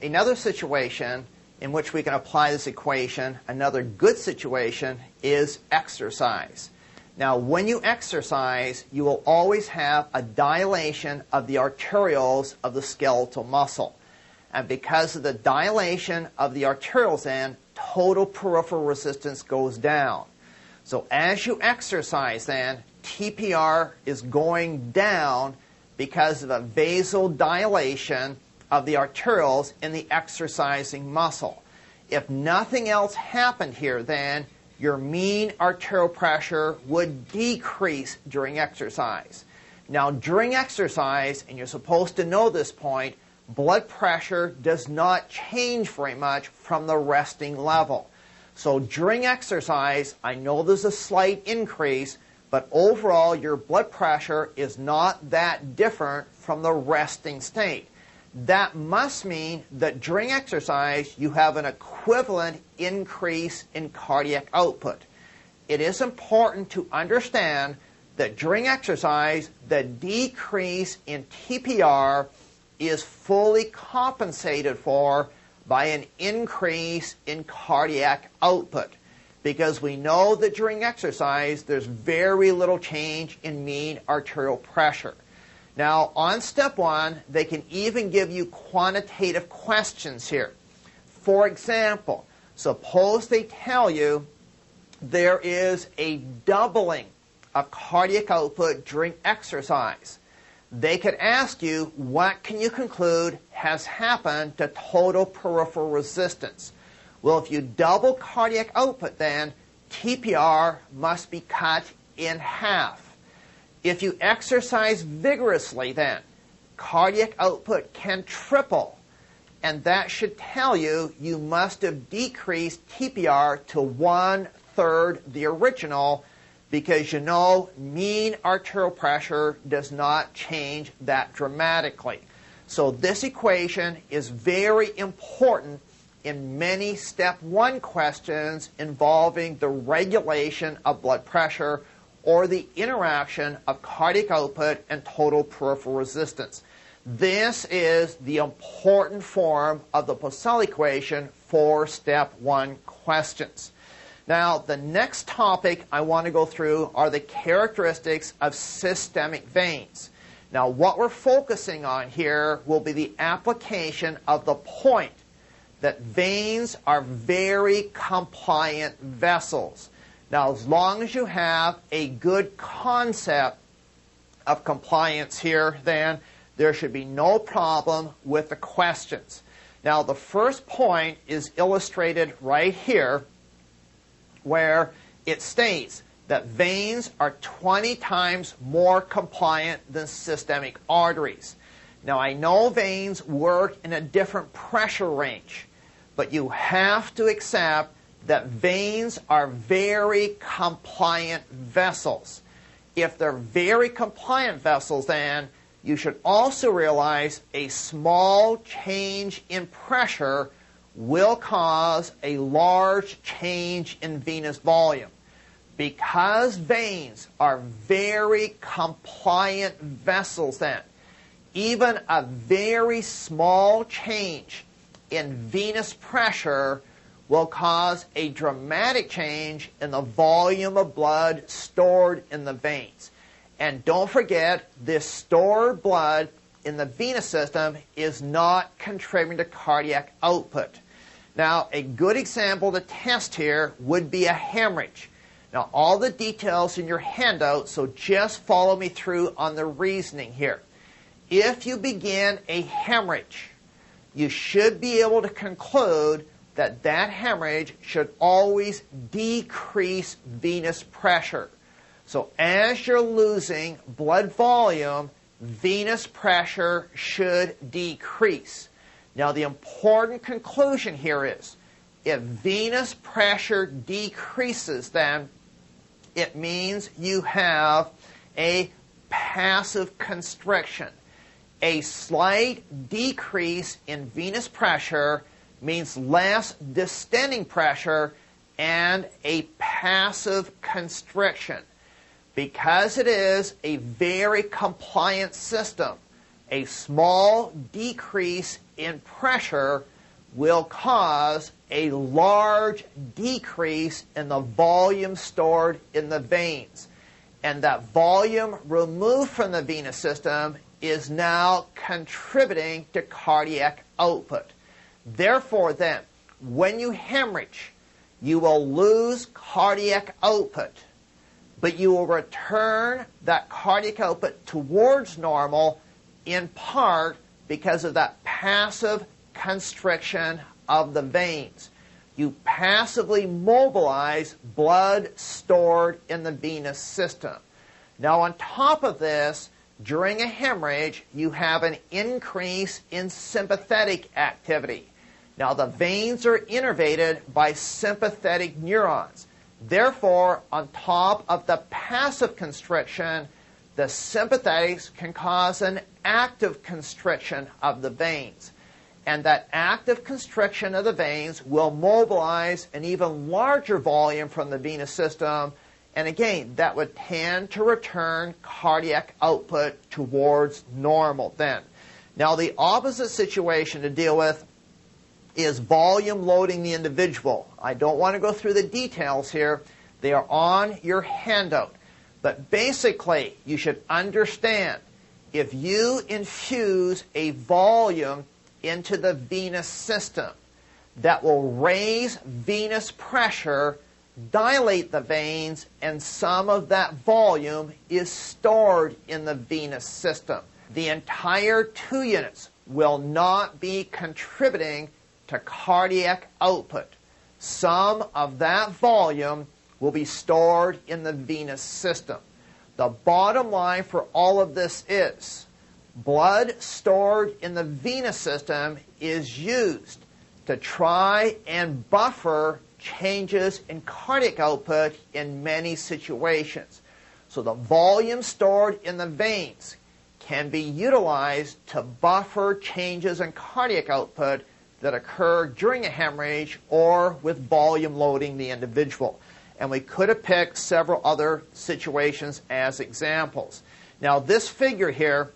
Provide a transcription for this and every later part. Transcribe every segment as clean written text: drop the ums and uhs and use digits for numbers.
another situation in which we can apply this equation, another good situation, is exercise. Now, when you exercise, you will always have a dilation of the arterioles of the skeletal muscle. And because of the dilation of the arterioles, then, total peripheral resistance goes down. So as you exercise, then, TPR is going down because of a vasodilation of the arterioles in the exercising muscle. If nothing else happened here, then your mean arterial pressure would decrease during exercise. Now, during exercise, and you're supposed to know this point, blood pressure does not change very much from the resting level. So during exercise, I know there's a slight increase, but overall your blood pressure is not that different from the resting state. That must mean that during exercise you have an equivalent increase in cardiac output. It is important to understand that during exercise the decrease in TPR is fully compensated for by an increase in cardiac output, because we know that during exercise there's very little change in mean arterial pressure. Now, on step 1, they can even give you quantitative questions here. For example, suppose they tell you there is a doubling of cardiac output during exercise. They could ask you, what can you conclude has happened to total peripheral resistance? Well, if you double cardiac output, then TPR must be cut in half. If you exercise vigorously, then cardiac output can triple, and that should tell you you must have decreased TPR to 1/3 the original, because you know mean arterial pressure does not change that dramatically. So this equation is very important in many step 1 questions involving the regulation of blood pressure or the interaction of cardiac output and total peripheral resistance. This is the important form of the Poiseuille equation for step 1 questions. Now, the next topic I want to go through are the characteristics of systemic veins. Now, what we're focusing on here will be the application of the point that veins are very compliant vessels. Now, as long as you have a good concept of compliance here, then there should be no problem with the questions. Now, the first point is illustrated right here, where it states that veins are 20 times more compliant than systemic arteries. Now, I know veins work in a different pressure range, but you have to accept that veins are very compliant vessels. If they're very compliant vessels, then you should also realize a small change in pressure will cause a large change in venous volume. Because veins are very compliant vessels, then even a very small change in venous pressure will cause a dramatic change in the volume of blood stored in the veins. And don't forget, this stored blood in the venous system is not contributing to cardiac output. Now, a good example to test here would be a hemorrhage. Now, all the details in your handout, so just follow me through on the reasoning here. If you begin a hemorrhage, you should be able to conclude that that hemorrhage should always decrease venous pressure. So as you're losing blood volume, venous pressure should decrease. Now, the important conclusion here is, if venous pressure decreases, then it means you have a passive constriction. A slight decrease in venous pressure means less distending pressure and a passive constriction. Because it is a very compliant system, a small decrease in pressure will cause a large decrease in the volume stored in the veins. And that volume removed from the venous system is now contributing to cardiac output. Therefore then, when you hemorrhage, you will lose cardiac output, but you will return that cardiac output towards normal in part because of that passive constriction of the veins. You passively mobilize blood stored in the venous system. Now on top of this, during a hemorrhage, you have an increase in sympathetic activity. Now the veins are innervated by sympathetic neurons. Therefore, on top of the passive constriction, the sympathetics can cause an active constriction of the veins. And that active constriction of the veins will mobilize an even larger volume from the venous system. And again, that would tend to return cardiac output towards normal then. Now, the opposite situation to deal with is volume loading the individual. I don't want to go through the details here. They are on your handout. But basically, you should understand, if you infuse a volume into the venous system that will raise venous pressure, dilate the veins, and some of that volume is stored in the venous system. The entire 2 units will not be contributing to cardiac output. Some of that volume will be stored in the venous system. The bottom line for all of this is blood stored in the venous system is used to try and buffer changes in cardiac output in many situations. So the volume stored in the veins can be utilized to buffer changes in cardiac output that occur during a hemorrhage or with volume loading the individual. And we could have picked several other situations as examples. Now this figure here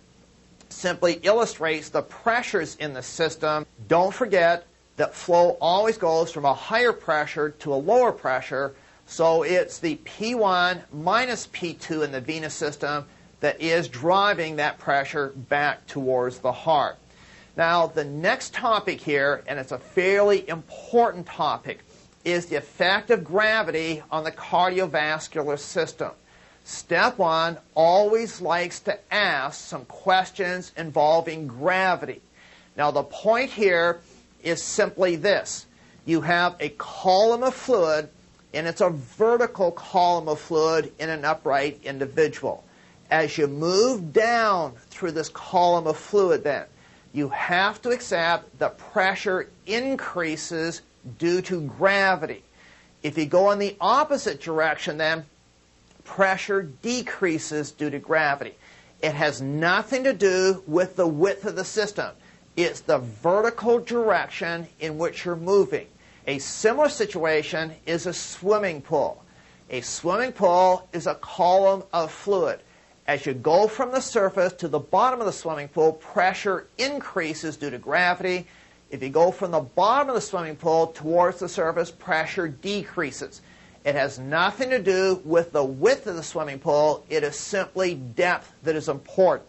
simply illustrates the pressures in the system. Don't forget that flow always goes from a higher pressure to a lower pressure, so it's the P1 minus P2 in the venous system that is driving that pressure back towards the heart. Now the next topic here, and it's a fairly important topic, is the effect of gravity on the cardiovascular system. Step 1 always likes to ask some questions involving gravity. Now the point here is simply this. You have a column of fluid, and it's a vertical column of fluid in an upright individual. As you move down through this column of fluid then, you have to accept that pressure increases due to gravity. If you go in the opposite direction then, pressure decreases due to gravity. It has nothing to do with the width of the system. It's the vertical direction in which you're moving. A similar situation is a swimming pool. A swimming pool is a column of fluid. As you go from the surface to the bottom of the swimming pool, pressure increases due to gravity. If you go from the bottom of the swimming pool towards the surface, pressure decreases. It has nothing to do with the width of the swimming pool. It is simply depth that is important.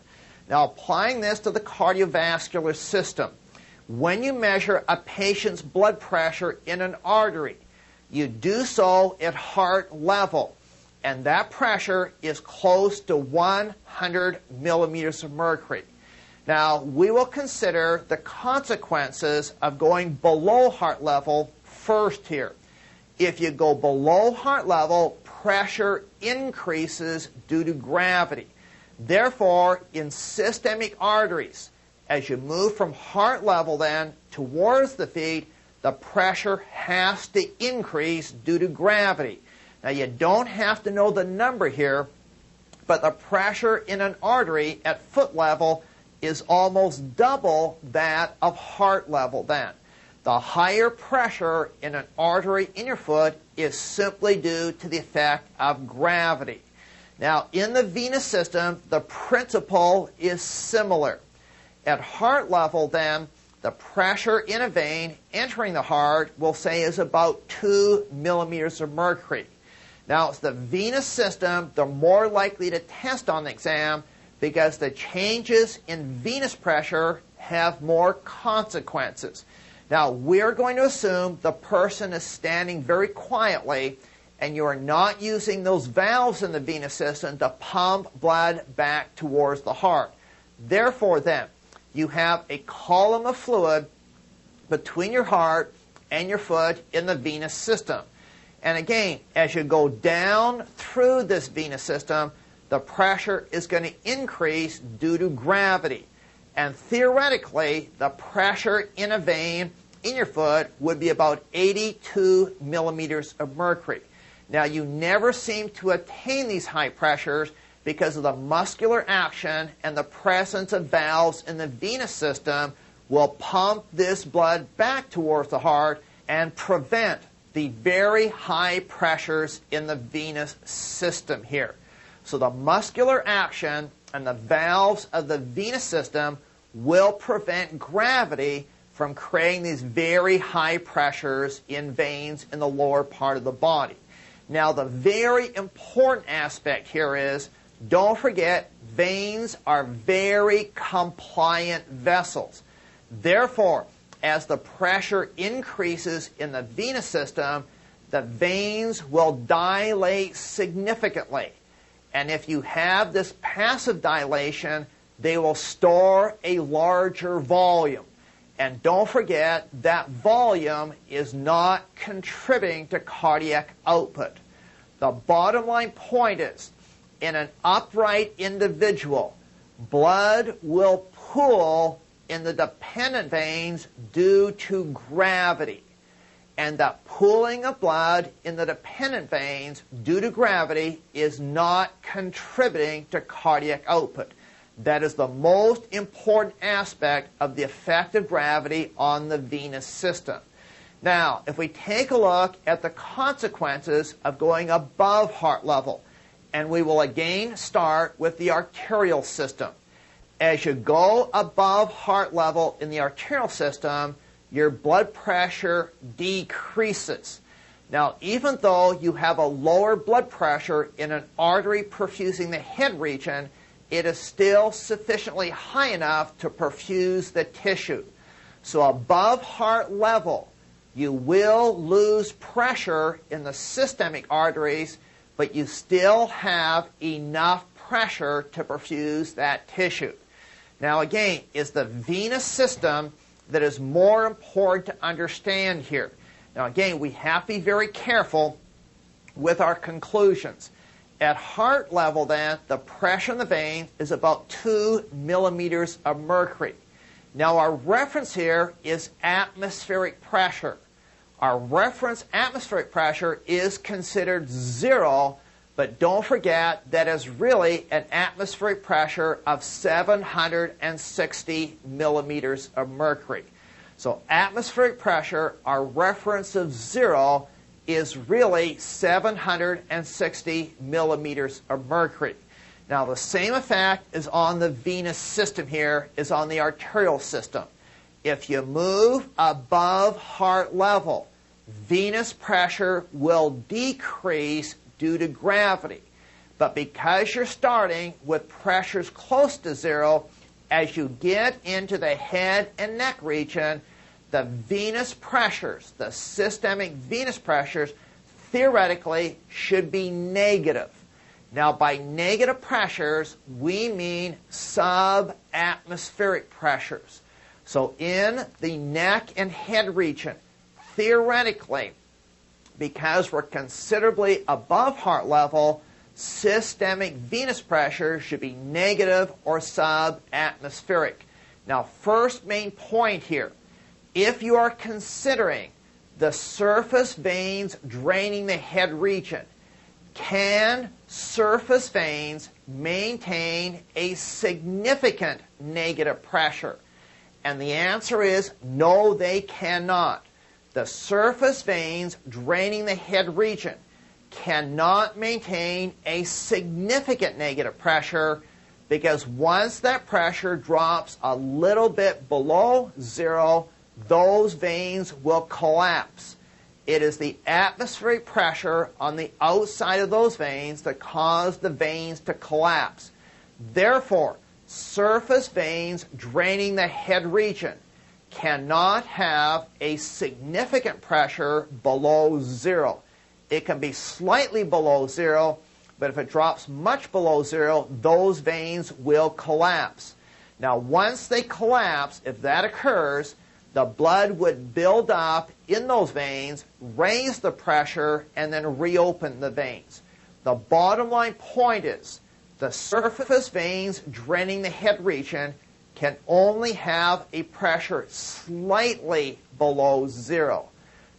Now, applying this to the cardiovascular system, when you measure a patient's blood pressure in an artery, you do so at heart level, and that pressure is close to 100 millimeters of mercury. Now, we will consider the consequences of going below heart level first here. If you go below heart level, pressure increases due to gravity. Therefore, in systemic arteries, as you move from heart level then towards the feet, the pressure has to increase due to gravity. Now, you don't have to know the number here, but the pressure in an artery at foot level is almost double that of heart level then. The higher pressure in an artery in your foot is simply due to the effect of gravity. Now, in the venous system, the principle is similar. At heart level then, the pressure in a vein entering the heart, we'll say, is about 2 millimeters of mercury. Now, it's the venous system they're more likely to test on the exam because the changes in venous pressure have more consequences. Now, we're going to assume the person is standing very quietly and you are not using those valves in the venous system to pump blood back towards the heart. Therefore, then, you have a column of fluid between your heart and your foot in the venous system. And again, as you go down through this venous system, the pressure is going to increase due to gravity. And theoretically, the pressure in a vein in your foot would be about 82 millimeters of mercury. Now, you never seem to attain these high pressures because of the muscular action and the presence of valves in the venous system will pump this blood back towards the heart and prevent the very high pressures in the venous system here. So the muscular action and the valves of the venous system will prevent gravity from creating these very high pressures in veins in the lower part of the body. Now, the very important aspect here is, don't forget, veins are very compliant vessels. Therefore, as the pressure increases in the venous system, the veins will dilate significantly. And if you have this passive dilation, they will store a larger volume. And don't forget, that volume is not contributing to cardiac output. The bottom line point is, in an upright individual, blood will pool in the dependent veins due to gravity. And that pooling of blood in the dependent veins due to gravity is not contributing to cardiac output. That is the most important aspect of the effect of gravity on the venous system. Now, if we take a look at the consequences of going above heart level, and we will again start with the arterial system. As you go above heart level in the arterial system, your blood pressure decreases. Now, even though you have a lower blood pressure in an artery perfusing the head region, it is still sufficiently high enough to perfuse the tissue. So above heart level, you will lose pressure in the systemic arteries, but you still have enough pressure to perfuse that tissue. Now again, it's the venous system that is more important to understand here. Now again, we have to be very careful with our conclusions. At heart level then, the pressure in the vein is about 2 millimeters of mercury. Now our reference here is atmospheric pressure. Our reference atmospheric pressure is considered 0, but don't forget that is really an atmospheric pressure of 760 millimeters of mercury. So atmospheric pressure, our reference of 0, is really 760 millimeters of mercury. Now the same effect is on the venous system here is on the arterial system. If you move above heart level, venous pressure will decrease due to gravity. But because you're starting with pressures close to 0, as you get into the head and neck region, the venous pressures, the systemic venous pressures, theoretically should be negative. Now, by negative pressures, we mean subatmospheric pressures. So in the neck and head region, theoretically, because we're considerably above heart level, systemic venous pressure should be negative or subatmospheric. Now, first main point here, if you are considering the surface veins draining the head region, can surface veins maintain a significant negative pressure? And the answer is no, they cannot. The surface veins draining the head region cannot maintain a significant negative pressure because once that pressure drops a little bit below zero, those veins will collapse. It is the atmospheric pressure on the outside of those veins that cause the veins to collapse. Therefore, surface veins draining the head region cannot have a significant pressure below zero. It can be slightly below zero, but if it drops much below zero, those veins will collapse. Now, once they collapse, if that occurs, the blood would build up in those veins, raise the pressure, and then reopen the veins. The bottom line point is the surface veins draining the head region can only have a pressure slightly below zero.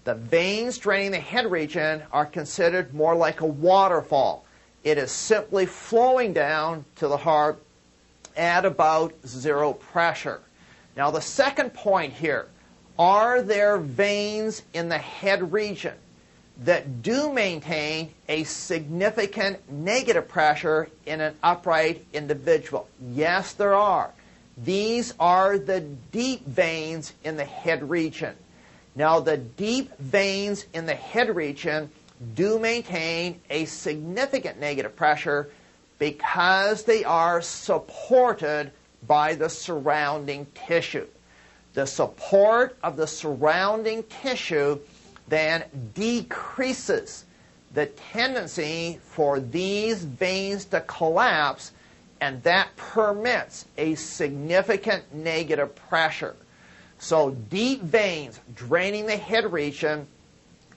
The veins draining the head region are considered more like a waterfall. It is simply flowing down to the heart at about zero pressure. Now, the second point here, are there veins in the head region that do maintain a significant negative pressure in an upright individual? Yes, there are. These are the deep veins in the head region. Now, the deep veins in the head region do maintain a significant negative pressure because they are supported by the surrounding tissue. The support of the surrounding tissue then decreases the tendency for these veins to collapse, and that permits a significant negative pressure. So deep veins draining the head region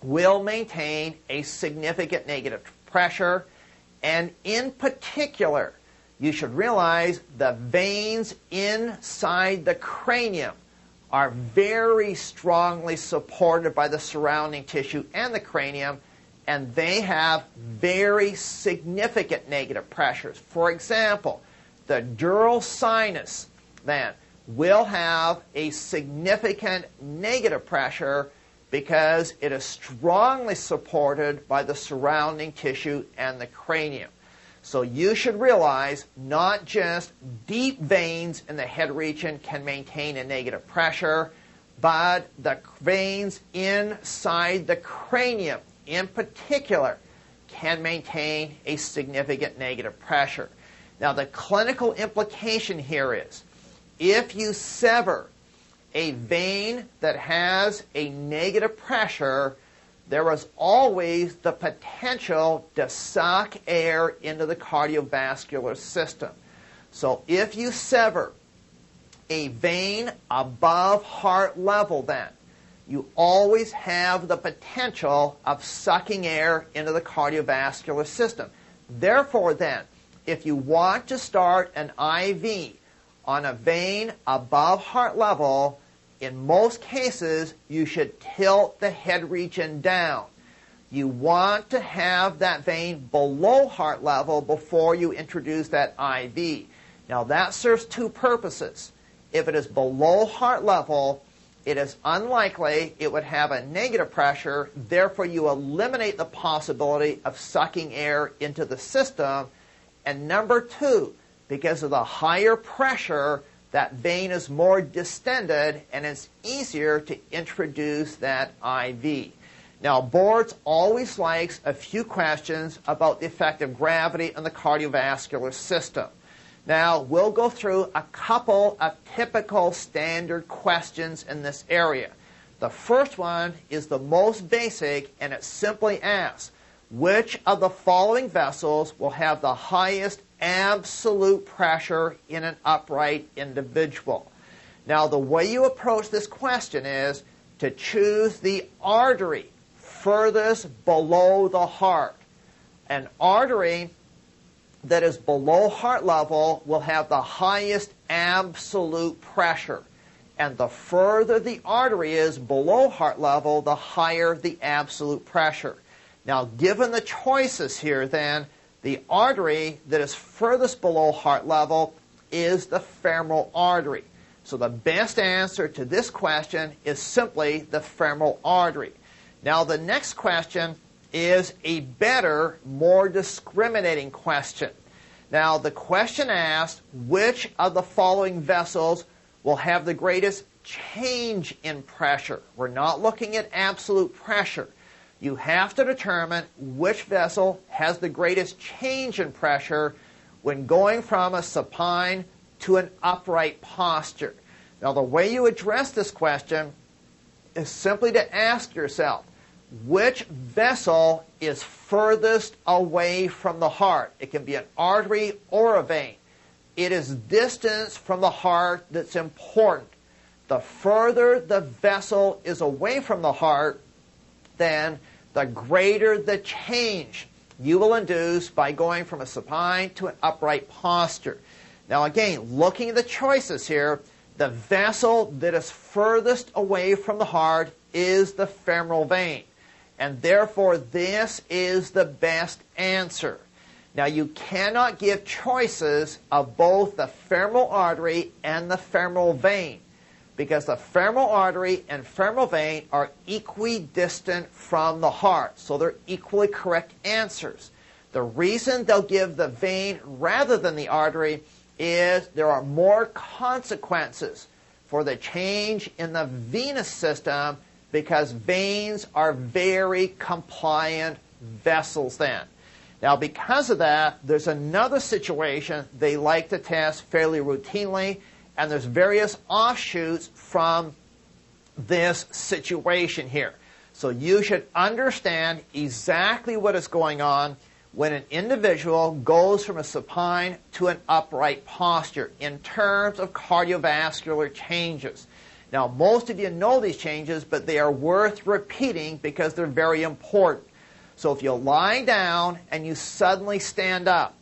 will maintain a significant negative pressure, and in particular, you should realize the veins inside the cranium are very strongly supported by the surrounding tissue and the cranium, and they have very significant negative pressures. For example, the dural sinus then will have a significant negative pressure because it is strongly supported by the surrounding tissue and the cranium. So you should realize not just deep veins in the head region can maintain a negative pressure, but the veins inside the cranium in particular can maintain a significant negative pressure. Now, the clinical implication here is if you sever a vein that has a negative pressure, there is always the potential to suck air into the cardiovascular system. So if you sever a vein above heart level, then you always have the potential of sucking air into the cardiovascular system. Therefore, then, if you want to start an IV on a vein above heart level, in most cases, you should tilt the head region down. You want to have that vein below heart level before you introduce that IV. Now, that serves two purposes. If it is below heart level, it is unlikely it would have a negative pressure. Therefore, you eliminate the possibility of sucking air into the system. And number two, because of the higher pressure, that vein is more distended, and it's easier to introduce that IV. Now, boards always likes a few questions about the effect of gravity on the cardiovascular system. Now, we'll go through a couple of typical standard questions in this area. The first one is the most basic, and it simply asks, which of the following vessels will have the highest absolute pressure in an upright individual? Now, the way you approach this question is to choose the artery furthest below the heart. An artery that is below heart level will have the highest absolute pressure. And the further the artery is below heart level, the higher the absolute pressure. Now, given the choices here, then, the artery that is furthest below heart level is the femoral artery. So the best answer to this question is simply the femoral artery. Now, the next question is a better, more discriminating question. Now, the question asked, which of the following vessels will have the greatest change in pressure? We're not looking at absolute pressure. You have to determine which vessel has the greatest change in pressure when going from a supine to an upright posture. Now, the way you address this question is simply to ask yourself, which vessel is furthest away from the heart? It can be an artery or a vein. It is distance from the heart that's important. The further the vessel is away from the heart, then the greater the change you will induce by going from a supine to an upright posture. Now again, looking at the choices here, the vessel that is furthest away from the heart is the femoral vein. And therefore, this is the best answer. Now, you cannot give choices of both the femoral artery and the femoral vein, because the femoral artery and femoral vein are equidistant from the heart. So they're equally correct answers. The reason they'll give the vein rather than the artery is there are more consequences for the change in the venous system, because veins are very compliant vessels then. Now, because of that, there's another situation they like to test fairly routinely, and there's various offshoots from this situation here. So you should understand exactly what is going on when an individual goes from a supine to an upright posture in terms of cardiovascular changes. Now, most of you know these changes, but they are worth repeating because they're very important. So if you lie down and you suddenly stand up,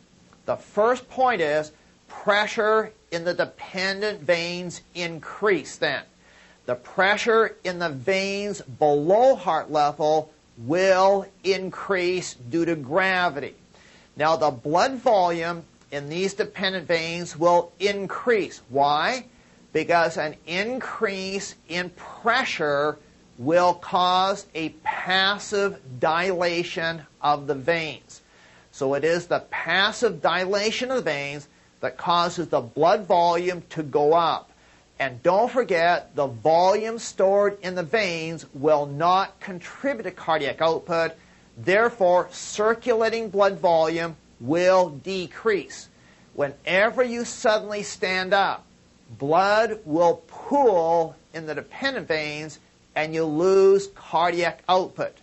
the first point is pressure in the dependent veins increase then. The pressure in the veins below heart level will increase due to gravity. Now, the blood volume in these dependent veins will increase. Why? Because an increase in pressure will cause a passive dilation of the veins. So it is the passive dilation of the veins that causes the blood volume to go up. And don't forget, the volume stored in the veins will not contribute to cardiac output. Therefore, circulating blood volume will decrease. Whenever you suddenly stand up, blood will pool in the dependent veins and you lose cardiac output.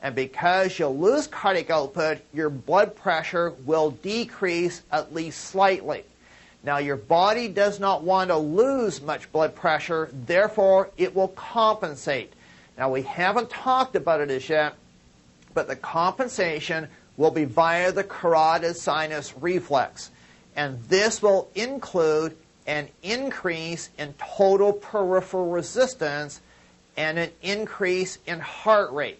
And because you lose cardiac output, your blood pressure will decrease at least slightly. Now, your body does not want to lose much blood pressure, therefore it will compensate. Now, we haven't talked about it as yet, but the compensation will be via the carotid sinus reflex. And this will include an increase in total peripheral resistance and an increase in heart rate.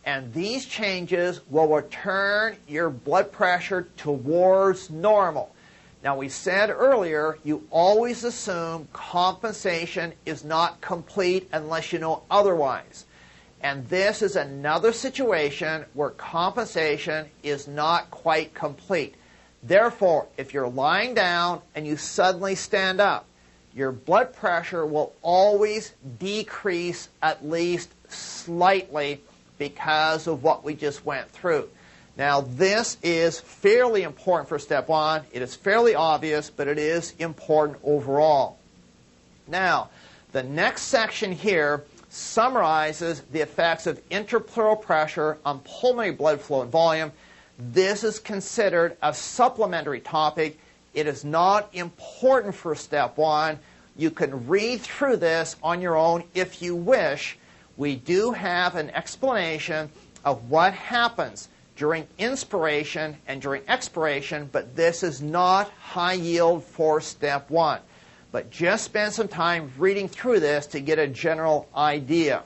And these changes will return your blood pressure towards normal. Now, we said earlier, you always assume compensation is not complete unless you know otherwise. And this is another situation where compensation is not quite complete. Therefore, if you're lying down and you suddenly stand up, your blood pressure will always decrease at least slightly because of what we just went through. Now, this is fairly important for step one. It is fairly obvious, but it is important overall. Now, the next section here summarizes the effects of intrapleural pressure on pulmonary blood flow and volume. This is considered a supplementary topic. It is not important for step one. You can read through this on your own if you wish. We do have an explanation of what happens during inspiration and during expiration, but this is not high yield for step one. But just spend some time reading through this to get a general idea.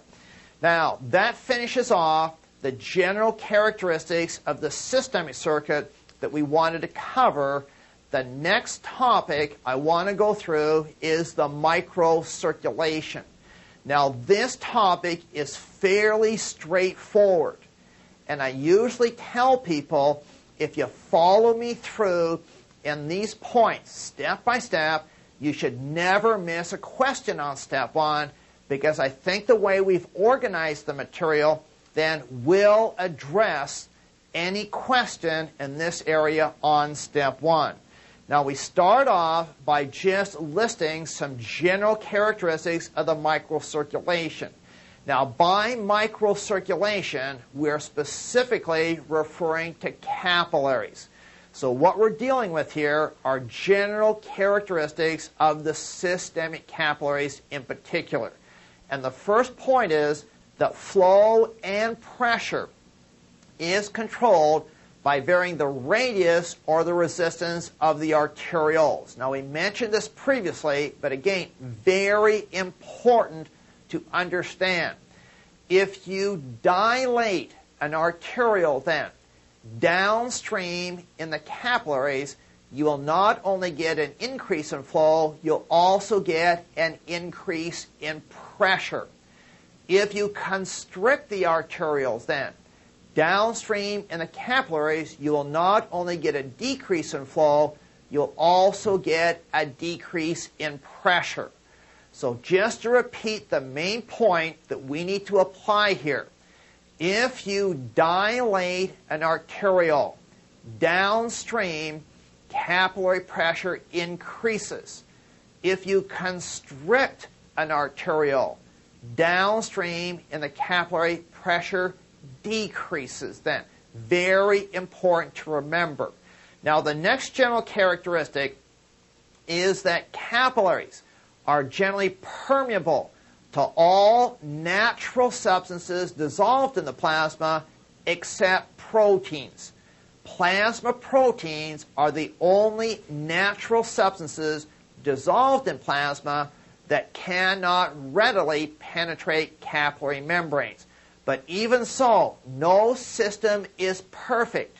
Now, that finishes off the general characteristics of the systemic circuit that we wanted to cover. The next topic I want to go through is the microcirculation. Now, this topic is fairly straightforward. And I usually tell people, if you follow me through in these points, step by step. You should never miss a question on step 1, because I think the way we've organized the material then will address any question in this area on step 1. Now we start off by just listing some general characteristics of the microcirculation. Now by microcirculation, we're specifically referring to capillaries. So what we're dealing with here are general characteristics of the systemic capillaries in particular. And the first point is that flow and pressure is controlled by varying the radius or the resistance of the arterioles. Now we mentioned this previously, but again, very important to understand. If you dilate an arteriole then downstream in the capillaries, you will not only get an increase in flow, you'll also get an increase in pressure. If you constrict the arterioles then downstream in the capillaries, you will not only get a decrease in flow, you'll also get a decrease in pressure. So just to repeat the main point that we need to apply here, if you dilate an arteriole downstream, capillary pressure increases. If you constrict an arteriole downstream in the capillary, pressure decreases then. Very important to remember. Now the next general characteristic is that capillaries are generally permeable to all natural substances dissolved in the plasma except proteins. Plasma proteins are the only natural substances dissolved in plasma that cannot readily penetrate capillary membranes. But even so, no system is perfect.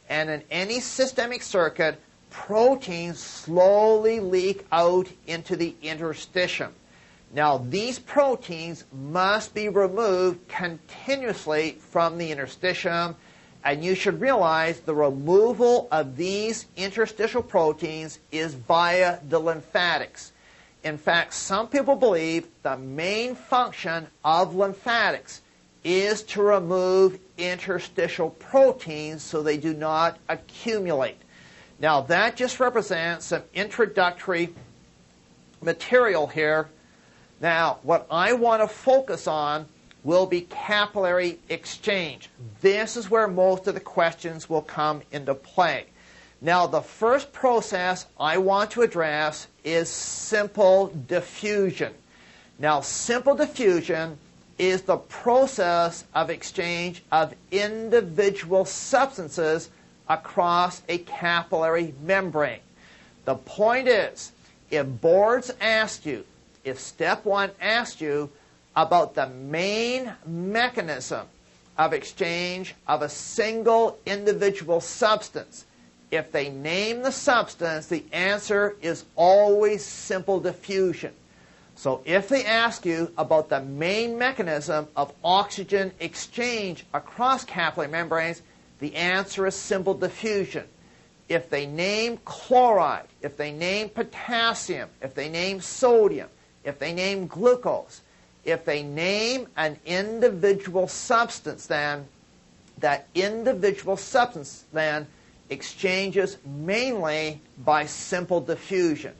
And in any systemic circuit, proteins slowly leak out into the interstitium. Now, these proteins must be removed continuously from the interstitium, and you should realize the removal of these interstitial proteins is via the lymphatics. In fact, some people believe the main function of lymphatics is to remove interstitial proteins so they do not accumulate. Now, that just represents some introductory material here. Now, what I want to focus on will be capillary exchange. This is where most of the questions will come into play. Now, the first process I want to address is simple diffusion. Now, simple diffusion is the process of exchange of individual substances across a capillary membrane. The point is, if boards asked you, if step 1 asked you about the main mechanism of exchange of a single individual substance, if they name the substance, the answer is always simple diffusion. So if they ask you about the main mechanism of oxygen exchange across capillary membranes, the answer is simple diffusion. If they name chloride, if they name potassium, if they name sodium, if they name glucose, if they name an individual substance, then that individual substance then exchanges mainly by simple diffusion.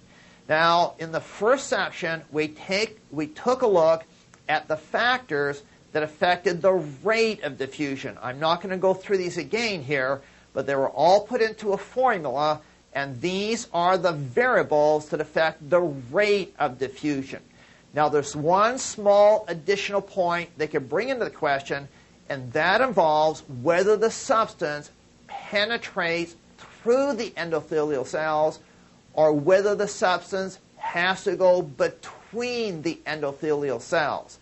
Now, in the first section, we took a look at the factors that affected the rate of diffusion. I'm not going to go through these again here, but they were all put into a formula, and these are the variables that affect the rate of diffusion. Now, there's one small additional point they could bring into the question, and that involves whether the substance penetrates through the endothelial cells or whether the substance has to go between the endothelial cells.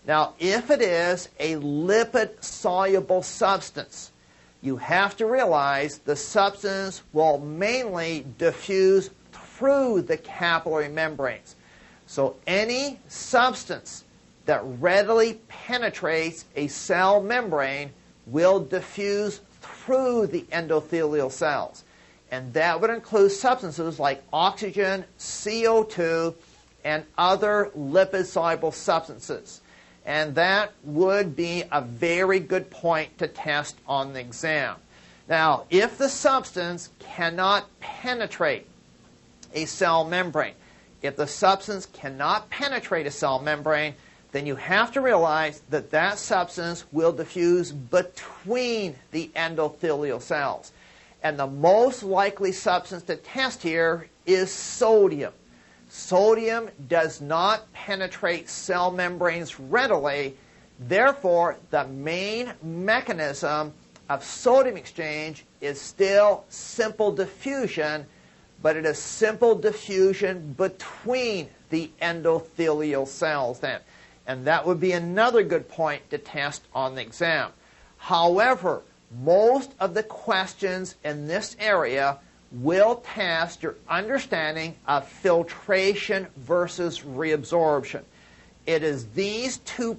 Now, if it is a lipid-soluble substance, you have to realize the substance will mainly diffuse through the capillary membranes. So any substance that readily penetrates a cell membrane will diffuse through the endothelial cells. And that would include substances like oxygen, CO2, and other lipid-soluble substances. And that would be a very good point to test on the exam. Now, if the substance cannot penetrate a cell membrane, then you have to realize that that substance will diffuse between the endothelial cells. And the most likely substance to test here is sodium. Sodium does not penetrate cell membranes readily. Therefore, the main mechanism of sodium exchange is still simple diffusion, but it is simple diffusion between the endothelial cells then. And that would be another good point to test on the exam. However, most of the questions in this area will test your understanding of filtration versus reabsorption. It is these two